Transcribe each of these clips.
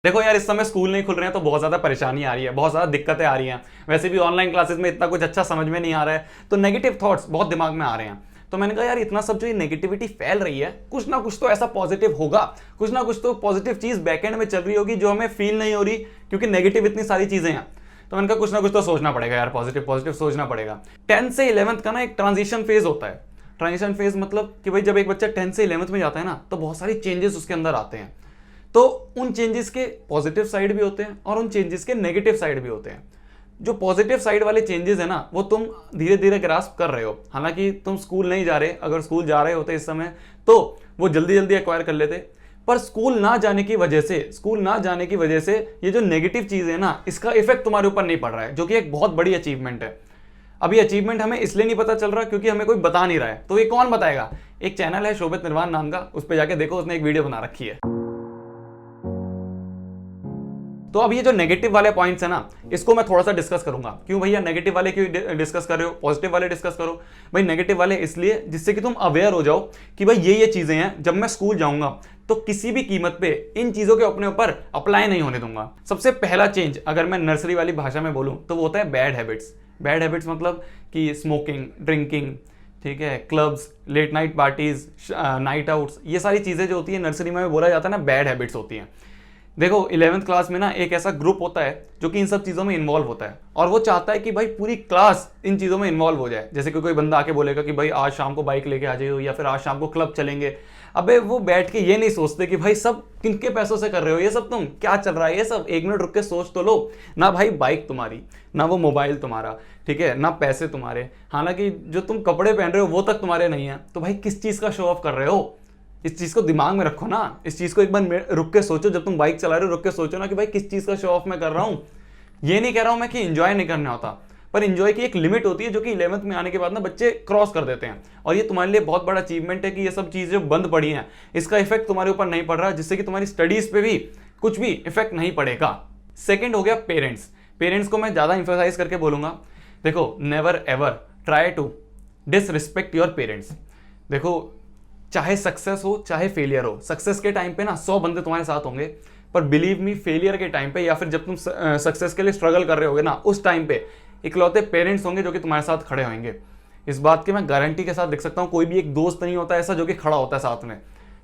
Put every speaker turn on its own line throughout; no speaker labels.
देखो यार, इस समय स्कूल नहीं खुल रहे हैं तो बहुत ज़्यादा परेशानी आ रही है, बहुत ज़्यादा दिक्कतें आ रही हैं। वैसे भी ऑनलाइन क्लासेस में इतना कुछ अच्छा समझ में नहीं आ रहा है, तो नेगेटिव थॉट्स बहुत दिमाग में आ रहे हैं। तो मैंने कहा यार, इतना सब जो ये नेगेटिविटी फैल रही है, कुछ ना कुछ तो ऐसा पॉजिटिव होगा, कुछ ना कुछ तो पॉजिटिव चीज़ बैकएंड में चल रही होगी जो हमें फील नहीं हो रही, क्योंकि नेगेटिव इतनी सारी चीज़ें हैं। तो मैंने कहा कुछ ना कुछ तो सोचना पड़ेगा यार, पॉजिटिव पॉजिटिव सोचना पड़ेगा। 10th से 11th का ना एक ट्रांजिशन फेज होता है। ट्रांजिशन फेज मतलब कि भाई जब एक बच्चा 10th से 11th में जाता है ना, तो बहुत सारी चेंजेस उसके अंदर आते हैं। तो उन चेंजेस के पॉजिटिव साइड भी होते हैं और उन चेंजेस के नेगेटिव साइड भी होते हैं। जो पॉजिटिव साइड वाले चेंजेस है ना, वो तुम धीरे धीरे ग्रास्प कर रहे हो। हालांकि तुम स्कूल नहीं जा रहे, अगर स्कूल जा रहे होते इस समय तो वो जल्दी जल्दी एक्वायर कर लेते। पर स्कूल ना जाने की वजह से ये जो नेगेटिव चीज़ है ना, इसका इफेक्ट तुम्हारे ऊपर नहीं पड़ रहा है, जो कि एक बहुत बड़ी अचीवमेंट है। अब ये अचीवमेंट हमें इसलिए नहीं पता चल रहा क्योंकि हमें कोई बता नहीं रहा है। तो ये कौन बताएगा? एक चैनल है शोभित निर्वाण नाम का, उस पर जाके देखो, उसने एक वीडियो बना रखी है। तो अब ये जो नेगेटिव वाले पॉइंट्स है ना, इसको मैं थोड़ा सा डिस्कस करूंगा। क्यों भैया नेगेटिव वाले क्यों डिस्कस कर रहे हो, पॉजिटिव वाले डिस्कस करो। भाई नेगेटिव वाले इसलिए जिससे कि तुम अवेयर हो जाओ कि भाई ये चीजें हैं, जब मैं स्कूल जाऊंगा तो किसी भी कीमत पे इन चीजों के अपने ऊपर अप्लाई नहीं होने दूंगा। सबसे पहला चेंज अगर मैं नर्सरी वाली भाषा में बोलूं तो वो होता है बैड हैबिट्स। बैड हैबिट्स मतलब कि स्मोकिंग, ड्रिंकिंग, ठीक है, clubs, late night parties, night outs, ये सारी चीजें जो होती है नर्सरी में बोला जाता है ना, बैड हैबिट्स होती हैं। देखो 11th क्लास में ना एक ऐसा ग्रुप होता है जो कि इन सब चीज़ों में इन्वॉल्व होता है, और वो चाहता है कि भाई पूरी क्लास इन चीज़ों में इन्वॉल्व हो जाए। जैसे कि कोई बंदा आके बोलेगा कि भाई आज शाम को बाइक लेके आ जाइए, या फिर आज शाम को क्लब चलेंगे। अबे वो बैठ के ये नहीं सोचते कि भाई सब किनके पैसों से कर रहे हो ये सब, तुम क्या चल रहा है ये सब, एक मिनट रुक के सोच तो लो ना। भाई बाइक तुम्हारी, ना वो मोबाइल तुम्हारा, ठीक है, ना पैसे तुम्हारे, हालांकि जो तुम कपड़े पहन रहे हो वो तक तुम्हारे नहीं है। तो भाई किस चीज़ का शो ऑफ कर रहे हो? इस चीज को दिमाग में रखो ना, इस चीज को एक बार रुक के सोचो। जब तुम बाइक चला रहे हो रुक के सोचो ना कि भाई किस चीज का शो ऑफ मैं कर रहा हूं। ये नहीं कह रहा हूं मैं कि एंजॉय नहीं करना होता, पर एंजॉय की एक लिमिट होती है जो कि 11th में आने के बाद ना बच्चे क्रॉस कर देते हैं। और ये तुम्हारे लिए बहुत बड़ा अचीवमेंट है कि ये सब चीजें बंद पड़ी हैं, इसका इफेक्ट तुम्हारे ऊपर नहीं पड़ रहा, जिससे कि तुम्हारी स्टडीज पे भी कुछ भी इफेक्ट नहीं पड़ेगा। सेकेंड हो गया पेरेंट्स। पेरेंट्स को मैं ज्यादा इंफोसाइज करके बोलूंगा। देखो never ever try to disrespect your parents. देखो चाहे सक्सेस हो चाहे फेलियर हो, सक्सेस के टाइम पे ना 100 बंदे तुम्हारे साथ होंगे, पर बिलीव मी फेलियर के टाइम पे या फिर जब तुम सक्सेस के लिए स्ट्रगल कर रहे होगे ना, उस टाइम पे इकलौते पेरेंट्स होंगे जो कि तुम्हारे साथ खड़े होंगे। इस बात की मैं गारंटी के साथ देख सकता हूँ। कोई भी एक दोस्त नहीं होता ऐसा जो कि खड़ा होता है साथ में।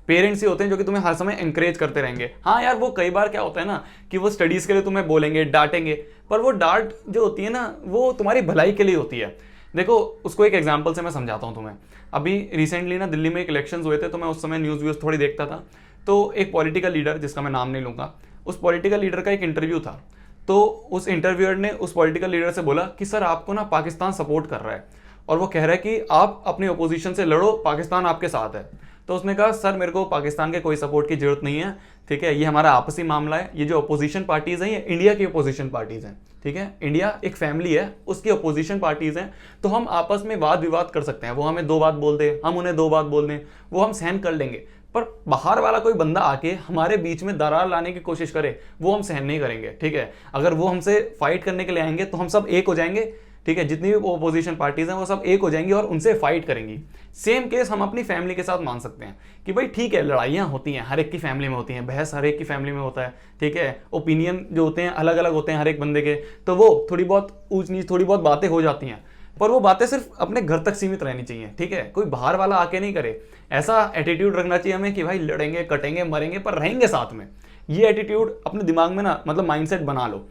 पेरेंट्स ही होते हैं जो कि तुम्हें हर समय इंकरेज करते रहेंगे। हाँ यार, वो कई बार क्या होता है ना कि वो स्टडीज के लिए तुम्हें बोलेंगे, डांटेंगे, पर वो डांट जो होती है ना वो तुम्हारी भलाई के लिए होती है। देखो उसको एक एग्जांपल से मैं समझाता हूँ तुम्हें। अभी रिसेंटली ना दिल्ली में एक इलेक्शंस हुए थे, तो मैं उस समय न्यूज़ व्यूज़ थोड़ी देखता था। तो एक पॉलिटिकल लीडर, जिसका मैं नाम नहीं लूँगा, उस पॉलिटिकल लीडर का एक इंटरव्यू था। तो उस इंटरव्यूअर ने उस पॉलिटिकल लीडर से बोला कि सर आपको ना पाकिस्तान सपोर्ट कर रहा है, और वो कह रहा है कि आप अपनी अपोजिशन से लड़ो, पाकिस्तान आपके साथ है। तो उसने कहा सर मेरे को पाकिस्तान के कोई सपोर्ट की जरूरत नहीं है, ठीक है, ये हमारा आपसी मामला है। ये जो अपोजिशन पार्टीज़ हैं ये इंडिया की अपोजिशन पार्टीज़ हैं, ठीक है, इंडिया एक फैमिली है, उसकी अपोजिशन पार्टीज़ हैं। तो हम आपस में वाद विवाद कर सकते हैं, वो हमें 2 बात बोल दे, हम उन्हें 2 बात बोल दें, वो हम सहन कर लेंगे। पर बाहर वाला कोई बंदा आके हमारे बीच में दरार लाने की कोशिश करे, वो हम सहन नहीं करेंगे, ठीक है। अगर वो हमसे फाइट करने के लिए आएंगे तो हम सब एक हो जाएंगे, ठीक है, जितनी भी ओपोजिशन पार्टीज हैं वो सब एक हो जाएंगी और उनसे फाइट करेंगी। सेम केस हम अपनी फैमिली के साथ मान सकते हैं कि भाई ठीक है, लड़ाइयाँ होती हैं, हर एक की फैमिली में होती हैं, बहस हर एक की फैमिली में होता है, ठीक है, ओपिनियन जो होते हैं अलग अलग होते हैं हर एक बंदे के, तो वो थोड़ी बहुत ऊंच नीच थोड़ी बहुत बातें हो जाती हैं, पर वो बातें सिर्फ अपने घर तक सीमित रहनी चाहिए, ठीक है, कोई बाहर वाला आके नहीं करे। ऐसा एटीट्यूड रखना चाहिए हमें कि भाई लड़ेंगे कटेंगे मरेंगे पर रहेंगे साथ में। ये एटीट्यूड अपने दिमाग में ना मतलब माइंडसेट बना लो,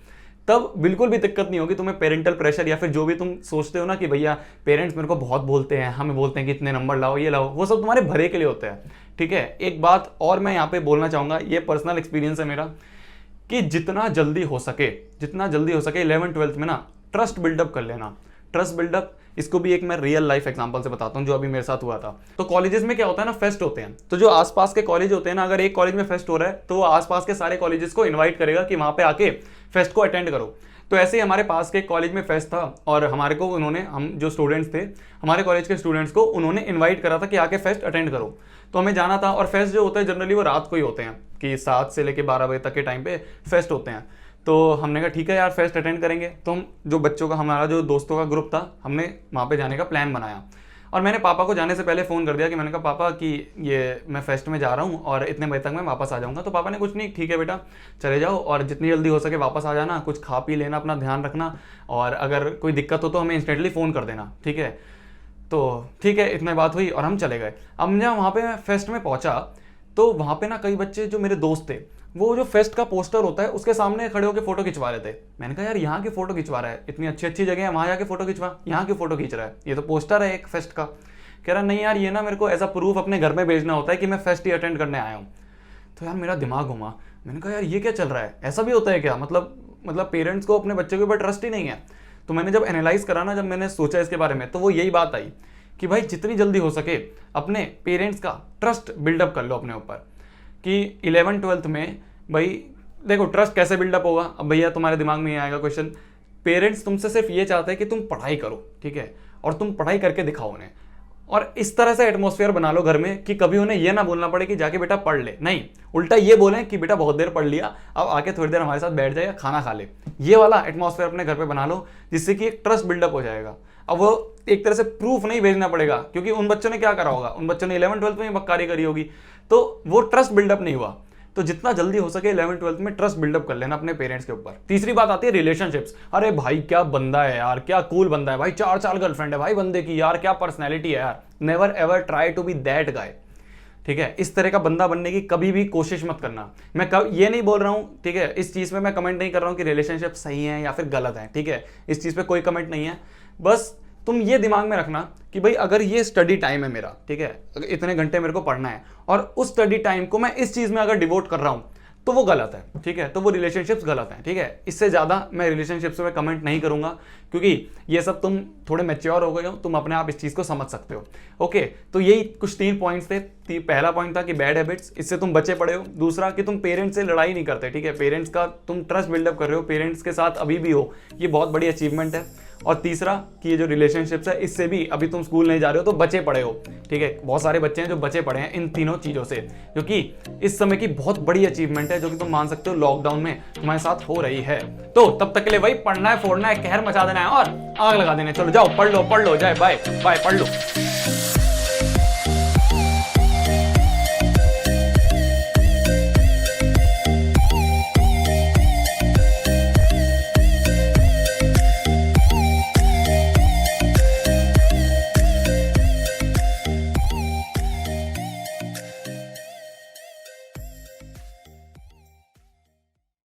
तब बिल्कुल भी दिक्कत नहीं होगी तुम्हें पेरेंटल प्रेशर या फिर जो भी तुम सोचते हो ना कि भैया पेरेंट्स मेरे को बहुत बोलते हैं, हमें बोलते हैं कि इतने नंबर लाओ ये लाओ, वो सब तुम्हारे भले के लिए होते हैं, ठीक है। एक बात और मैं यहाँ पे बोलना चाहूँगा, ये पर्सनल एक्सपीरियंस है मेरा, कि जितना जल्दी हो सके 11th-12th में ना ट्रस्ट बिल्डअप कर लेना। ट्रस्ट बिल्डअप, इसको भी एक मैं रियल लाइफ एग्जांपल से बताता हूँ जो अभी मेरे साथ हुआ था। तो कॉलेजेस में क्या होता है ना, फेस्ट होते हैं, तो जो आसपास के कॉलेज होते हैं ना, अगर एक कॉलेज में फेस्ट हो रहा है तो वो आसपास के सारे कॉलेजेस को इन्वाइट करेगा कि वहाँ पे आके फेस्ट को अटेंड करो। तो ऐसे ही हमारे पास के कॉलेज में फेस्ट था और हमारे को उन्होंने, हम जो स्टूडेंट्स थे हमारे कॉलेज के स्टूडेंट्स को उन्होंने इन्वाइट करा था कि आके फेस्ट अटेंड करो। तो हमें जाना था, और फेस्ट जो होता है जनरली वो रात को ही होते हैं कि 7 से लेकर 12 बजे तक के टाइम पे फेस्ट होते हैं। तो हमने कहा ठीक है यार फेस्ट अटेंड करेंगे। तो हम जो बच्चों का, हमारा जो दोस्तों का ग्रुप था, हमने वहाँ पे जाने का प्लान बनाया। और मैंने पापा को जाने से पहले फ़ोन कर दिया कि मैंने कहा पापा कि ये मैं फेस्ट में जा रहा हूँ और इतने बजे तक मैं वापस आ जाऊँगा। तो पापा ने कुछ नहीं, ठीक है बेटा चले जाओ और जितनी जल्दी हो सके वापस आ जाना, कुछ खा पी लेना, अपना ध्यान रखना, और अगर कोई दिक्कत हो तो हमें इंस्टेंटली फ़ोन कर देना, ठीक है। तो ठीक है, इतनी बात हुई और हम चले गए। अब जब वहाँ पे मैं फेस्ट में पहुँचा तो वहाँ पे ना कई बच्चे जो मेरे दोस्त थे वो जो फेस्ट का पोस्टर होता है उसके सामने खड़े होकर फोटो खिंचवा रहे थे। मैंने कहा यार यहाँ की फोटो खिंचवा रहा है, इतनी अच्छी अच्छी जगह है, वहाँ जाके फोटो खिंचवा, यहाँ की फोटो खींच रहा है, ये तो पोस्टर है एक फेस्ट का। कह रहा नहीं यार ये ना मेरे को एज अ प्रूफ अपने घर में भेजना होता है कि मैं फेस्ट ही अटेंड करने आया हूँ। तो यार मेरा दिमाग घुमा, मैंने कहा यार ये क्या चल रहा है, ऐसा भी होता है क्या? मतलब पेरेंट्स को अपने बच्चे के ऊपर ट्रस्ट ही नहीं है। तो मैंने जब एनालाइज करा ना, जब मैंने सोचा इसके बारे में, तो वो यही बात आई कि भाई जितनी जल्दी हो सके अपने पेरेंट्स का ट्रस्ट बिल्डअप कर लो अपने ऊपर। कि 11th-12th में भाई देखो ट्रस्ट कैसे बिल्डअप होगा, अब भैया तुम्हारे दिमाग में ये आएगा क्वेश्चन, पेरेंट्स तुमसे सिर्फ ये चाहते हैं कि तुम पढ़ाई करो, ठीक है, और तुम पढ़ाई करके दिखाओ उन्हें, और इस तरह से एटमॉस्फेयर बना लो घर में कि कभी उन्हें ये ना बोलना पड़े कि जाके बेटा पढ़ ले, नहीं, उल्टा ये बोलें कि बेटा बहुत देर पढ़ लिया, अब आके थोड़ी देर हमारे साथ बैठ जाए या खाना खा ले। ये वाला एटमॉस्फेयर अपने घर पे बना लो जिससे कि एक ट्रस्ट बिल्डअप हो जाएगा। अब वो एक तरह से प्रूफ नहीं भेजना पड़ेगा क्योंकि उन बच्चों ने क्या करा होगा, उन बच्चों ने 11th-12th में बक्कारी करी होगी, तो वो ट्रस्ट बिल्डअप नहीं हुआ। तो जितना जल्दी हो सके 11th-12th में ट्रस्ट बिल्डअप कर लेना अपने पेरेंट्स के ऊपर। तीसरी बात आती है रिलेशनशिप्स। अरे भाई क्या बंदा है यार, क्या कूल बंदा है भाई, 4 गर्लफ्रेंड है भाई बंदे की, यार क्या पर्सनैलिटी है यार, never ever try to be that guy, ठीक है। इस तरह का बंदा बनने की कभी भी कोशिश मत करना। मैं ये नहीं बोल रहा हूं, ठीक है, इस चीज में मैं कमेंट नहीं कर रहा हूं कि रिलेशनशिप सही है या फिर गलत है, ठीक है, इस चीज पे कोई कमेंट नहीं है। बस तुम ये दिमाग में रखना कि भाई अगर ये स्टडी टाइम है मेरा, ठीक है, इतने घंटे मेरे को पढ़ना है और उस स्टडी टाइम को मैं इस चीज में अगर डिवोट कर रहा हूं तो वो गलत है, ठीक है, तो वो रिलेशनशिप्स गलत हैं, ठीक है। इससे ज़्यादा मैं रिलेशनशिप्स में कमेंट नहीं करूंगा क्योंकि ये सब तुम थोड़े मैच्योर हो गए हो, तुम अपने आप इस चीज़ को समझ सकते हो। ओके, तो यही कुछ 3 पॉइंट्स थे। पहला पॉइंट था कि बैड हैबिट्स, इससे तुम बचे पड़े हो। दूसरा कि तुम पेरेंट्स से लड़ाई नहीं करते, ठीक है, पेरेंट्स का तुम ट्रस्ट बिल्डअप कर रहे हो, पेरेंट्स के साथ अभी भी हो, ये बहुत बड़ी अचीवमेंट है। और तीसरा कि ये जो रिलेशनशिप्स है इससे भी अभी तुम स्कूल नहीं जा रहे हो तो बचे पड़े हो, ठीक है। बहुत सारे बच्चे हैं जो बचे पड़े हैं इन तीनों चीज़ों से, जो कि इस समय की बहुत बड़ी अचीवमेंट है, जो कि तुम मान सकते हो लॉकडाउन में तुम्हारे साथ हो रही है। तो तब तक के लिए भाई पढ़ना है, फोड़ना है, कहर मचा देना है और आग लगा देना है। चलो जाओ पढ़ लो, जाए बाय बाय, पढ़ लो।